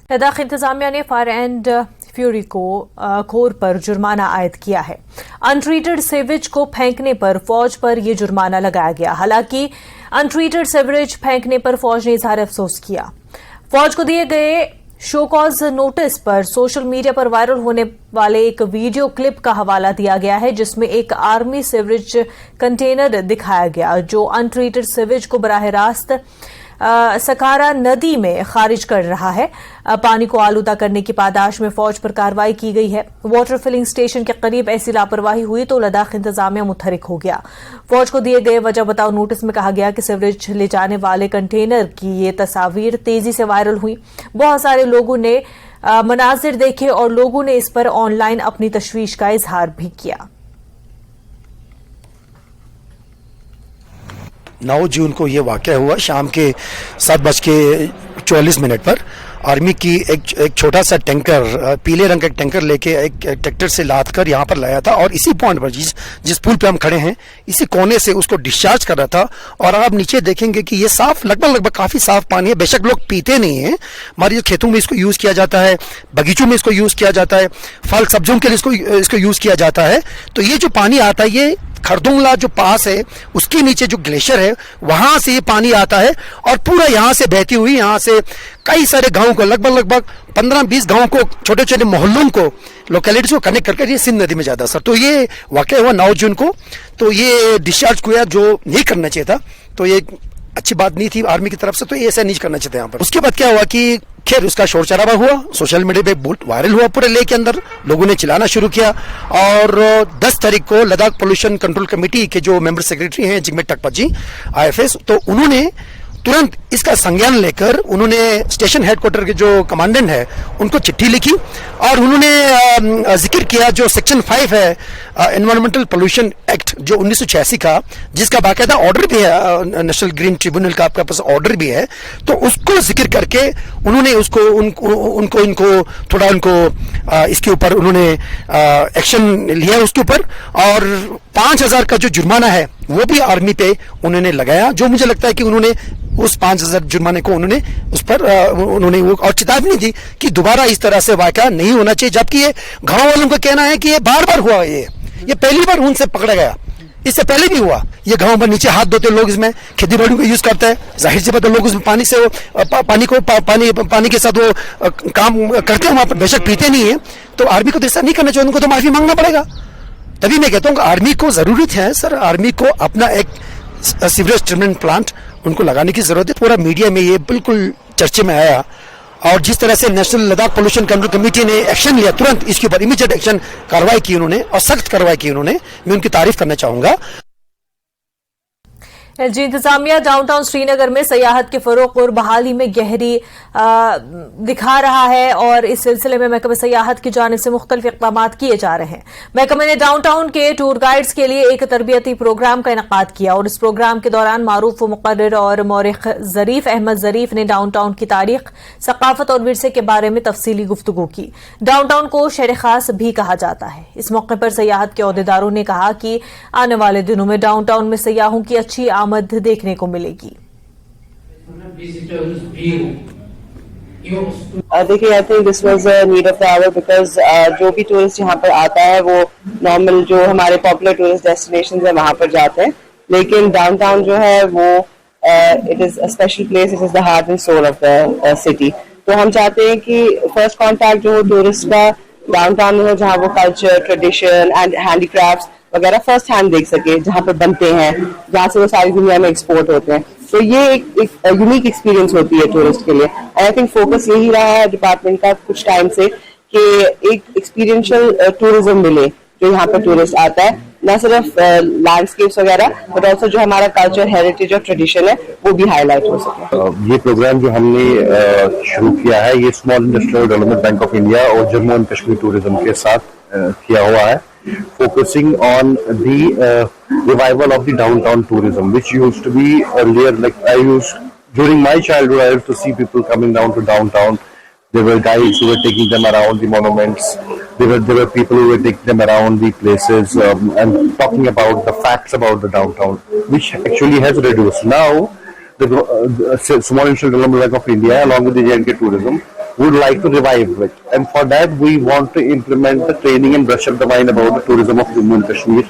लद्दाख इंतजामिया ने fire and fury core पर जुर्माना आयद किया है। अनट्रीटेड सीवेज को फेंकने पर फौज पर यह जुर्माना लगाया गया। हालांकि अनट्रीटेड सीवरेज फेंकने पर फौज ने इजहार अफसोस किया। फौज को दिए गए शो कॉज नोटिस पर सोशल मीडिया पर वायरल होने वाले एक वीडियो क्लिप का हवाला दिया गया है, जिसमें एक आर्मी सीवरेज कंटेनर दिखाया गया जो अनट्रीटेड सीवेज को बराह रास्त सकारा नदी में खारिज कर रहा है। पानी को आलूदा करने की पादाश में फौज पर कार्रवाई की गई है। वाटर फिलिंग स्टेशन के करीब ऐसी लापरवाही हुई तो लद्दाख इंतजामिया मुतहरिक हो गया। फौज को दिए गए वजह बताओ नोटिस में कहा गया कि सीवरेज ले जाने वाले कंटेनर की ये तस्वीर तेजी से वायरल हुई। बहुत सारे लोगों ने मनाजिर देखे और लोगों ने इस पर ऑनलाइन अपनी तशवीश का इजहार भी किया। 9 जून को ये वाक़या हुआ। शाम के 7:44 पर आर्मी की एक छोटा सा टैंकर, पीले रंग का एक टैंकर लेके एक ट्रैक्टर से लाद कर यहाँ पर लाया था और इसी पॉइंट पर जिस पुल पे हम खड़े हैं इसी कोने से उसको डिस्चार्ज कर रहा था। और आप नीचे देखेंगे कि ये साफ लगभग काफ़ी साफ पानी है। बेशक लोग पीते नहीं हैं, हमारे खेतों में इसको यूज़ किया जाता है, बगीचों में इसको यूज़ किया जाता है, फल सब्जियों के लिए इसको यूज़ किया जाता है। तो ये जो पानी आता है ये खरदुंगला जो पास है उसके नीचे जो ग्लेशियर है वहां से ये पानी आता है और पूरा यहाँ से बहती हुई यहाँ से कई सारे गांवों को लगभग 15-20 गांवों को, छोटे छोटे मोहल्लों को, लोकेलिटीज को कनेक्ट करके ये सिंध नदी में जाता सर। तो ये वाकया हुआ 9 जून को। तो ये डिस्चार्ज किया जो नहीं करना चाहिए था, तो ये अच्छी बात नहीं थी आर्मी की तरफ से, तो ये ऐसा नहीं करना चाहिए यहाँ पर। उसके बाद क्या हुआ कि खैर उसका शोर शराबा हुआ, सोशल मीडिया पे वायरल हुआ पूरे लेक के अंदर, लोगों ने चिल्लाना शुरू किया। और 10 तारीख को लद्दाख पोल्यूशन कंट्रोल कमेटी के जो मेंबर सेक्रेटरी हैं जिगमे टकपत जी IFS, तो उन्होंने तुरंत इसका संज्ञान लेकर उन्होंने स्टेशन हेडक्वार्टर के जो कमांडेंट है उनको चिट्ठी लिखी और उन्होंने जिक्र किया जो सेक्शन 5 है एनवायरमेंटल पोल्यूशन एक्ट जो 1986 का, जिसका बाकायदा ऑर्डर भी है, नेशनल ग्रीन ट्रिब्यूनल का आपका पास ऑर्डर भी है। तो उसको जिक्र करके उन्होंने इनको थोड़ा इसके ऊपर उन्होंने एक्शन लिया उसके ऊपर। और 5,000 का जो जुर्माना है वो भी आर्मी पे उन्होंने लगाया, जो मुझे लगता है कि उन्होंने उस 5,000 जुर्माने को उन्होंने उस पर उन्होंने वो और चेतावनी दी कि दोबारा इस तरह से वाक़या नहीं होना चाहिए। जबकि ये गांव वालों का कहना है कि ये बार बार हुआ, ये पहली बार उनसे पकड़ा गया, इससे पहले भी हुआ। ये गांव में नीचे हाथ धोते लोग, इसमें खेती बाड़ी को यूज करते हैं, जाहिर सी बात है लोग उसमें पानी से पानी के साथ वो काम करते हैं, वहां पर बेशक पीते नहीं है। तो आर्मी को तो ऐसा नहीं करना चाहिए, उनको तो माफी मांगना पड़ेगा। तभी मैं कहता हूँ आर्मी को जरूरत है सर, आर्मी को अपना एक सीवरेज ट्रीटमेंट प्लांट उनको लगाने की जरूरत है। पूरा मीडिया में ये बिल्कुल चर्चे में आया और जिस तरह से national Ladakh pollution control committee ने एक्शन लिया, तुरंत इसके ऊपर इमीडिएट एक्शन कार्रवाई की उन्होंने और सख्त कार्रवाई की उन्होंने, मैं उनकी तारीफ करना चाहूंगा। LG इंतजामिया डाउनटाउन श्रीनगर में सयाहत के फरोग और बहाली में गहरी दिखा रहा है और इस सिलसिले में महकमा सयाहत की जानिब से मुख्तलिफ इक़दाम किए जा रहे हैं। महकमे ने डाउनटाउन के टूर गाइड्स के लिए एक तरबियती प्रोग्राम का इनेकाद किया और इस प्रोग्राम के दौरान मारूफ मुक़र्रिर और मौरिख ज़रीफ अहमद ज़रीफ ने डाउनटाउन की तारीख, सकाफत और विरसे के बारे में तफसीली गुफ्तगू की। डाउनटाउन को शहर खास भी कहा जाता है। इस मौके पर सयाहत के अहदेदारों ने कहा कि आने वाले दिनों में डाउनटाउन में सयाहों की अच्छी आमद देखने को मिलेगी। देखिए, I think this was a need of the hour because जो भी टूरिस्ट यहाँ पर आता है वो नॉर्मल जो हमारे पॉपुलर टूरिस्ट डेस्टिनेशंस है वहां पर जाते हैं, लेकिन डाउनटाउन जो है वो it is a special place, it is the heart and soul of the city. तो हम चाहते हैं कि फर्स्ट कॉन्टैक्ट जो टूरिस्ट का डाउनटाउन में हो, जहाँ वो कल्चर, ट्रेडिशन एंड हैंडीक्राफ्ट्स वगैरह फर्स्ट हैंड देख सके, जहाँ पर बनते हैं, जहाँ से वो सारी दुनिया में एक्सपोर्ट होते हैं। तो ये एक यूनिक एक्सपीरियंस होती है टूरिस्ट के लिए। आई थिंक फोकस यही रहा है डिपार्टमेंट का कुछ टाइम से कि एक एक्सपीरियंशियल टूरिज्म मिले जो यहाँ पर टूरिस्ट आता है, न सिर्फ लैंडस्केप्स वगैरह बट ऑल्सो जो हमारा कल्चर, हेरिटेज और ट्रेडिशन है वो भी हाईलाइट हो सके। ये प्रोग्राम जो हमने शुरू किया है ये small industrial development bank of India और जम्मू एंड कश्मीर टूरिज्म के साथ किया हुआ है, focusing on the revival of the downtown tourism, which used to be earlier, like during my childhood, I used to see people coming down to downtown. There were guides who were taking them around the monuments. There were people who were taking them around the places and talking about the facts about the downtown, which actually has reduced. Now, the Small Industrial Development Bank of India, along with the J&K Tourism, would like to revive it. And for that, we want to implement the training and brush up the mind about the tourism of Jammu and Kashmir,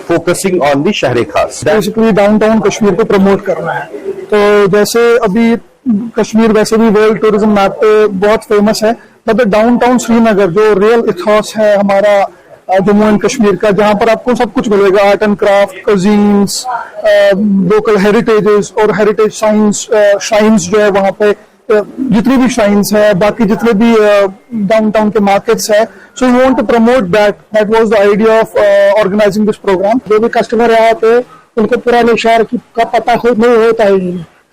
focusing on the Shahre Khas. Basically downtown Kashmir को promote करना है। तो जैसे अभी कश्मीर वैसे भी world tourism map पे बहुत फेमस है, तब डाउनटाउन श्रीनगर जो रियल इतिहास है हमारा जम्मू एंड कश्मीर का, जहाँ पर आपको सब कुछ मिलेगा, art and craft, cuisines, local heritages और हेरिटेज साइंस जो है वहाँ पे जितनी भी श्राइन्स है, बाकी जितने भी डाउनटाउन के मार्केट्स है। So we want to promote that was the idea of organising this programme. जो भी कस्टमर यहाँ पे उनको पुराने शहर का पता नहीं होता है,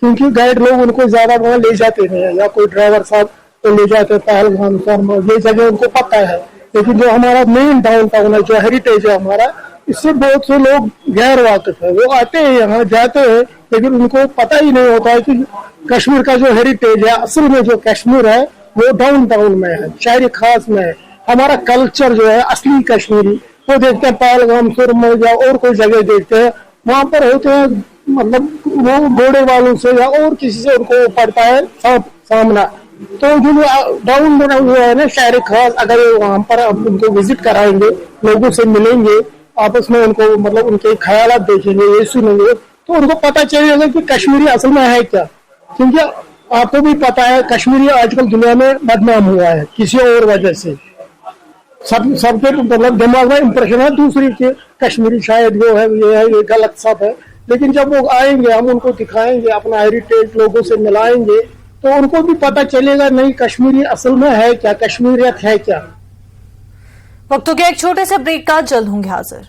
क्योंकि गाइड लोग उनको ज्यादा वहाँ ले जाते नहीं है, या कोई ड्राइवर साहब तो ले जाते हैं पहलगाम, ये जगह उनको पता है। लेकिन जो हमारा मेन डाउनटाउन है, जो हेरिटेज है हमारा, इससे बहुत से लोग गैर वाकिफ है। वो आते हैं यहाँ, जाते हैं, लेकिन उनको पता ही नहीं होता है कि कश्मीर का जो हेरिटेज है, असल में जो कश्मीर है वो डाउनटाउन में है, शहर खास में है। हमारा कल्चर जो है असली कश्मीरी वो देखते हैं पहलगाम, सुरमई या और कोई जगह देखते हैं, वहां पर होते हैं मतलब वो घोड़े वालों से या और किसी से उनको पड़ता है सामना। तो जो डाउन बना हुआ है ना शहर खास, अगर वहां पर आप उनको विजिट कराएंगे, लोगों से मिलेंगे, आपस में उनको मतलब उनके ख्यालात देखेंगे, ये सुनेंगे, तो उनको पता चलेगा कि कश्मीरी असल में है क्या। क्योंकि आपको भी पता है कश्मीरी आजकल दुनिया में बदनाम हुआ है किसी और वजह से, सबके मतलब दिमाग में इंप्रेशन है दूसरी के कश्मीरी शायद वो है, ये है, ये गलत सब है। लेकिन जब वो आएंगे, हम उनको दिखाएंगे, अपना हेरिटेज लोगों से मिलाएंगे, तो उनको भी पता चलेगा नहीं कश्मीरी असल में है क्या, कश्मीरियत है क्या। वक्त हो गया एक छोटे से ब्रेक का, जल्द होंगे हाजिर।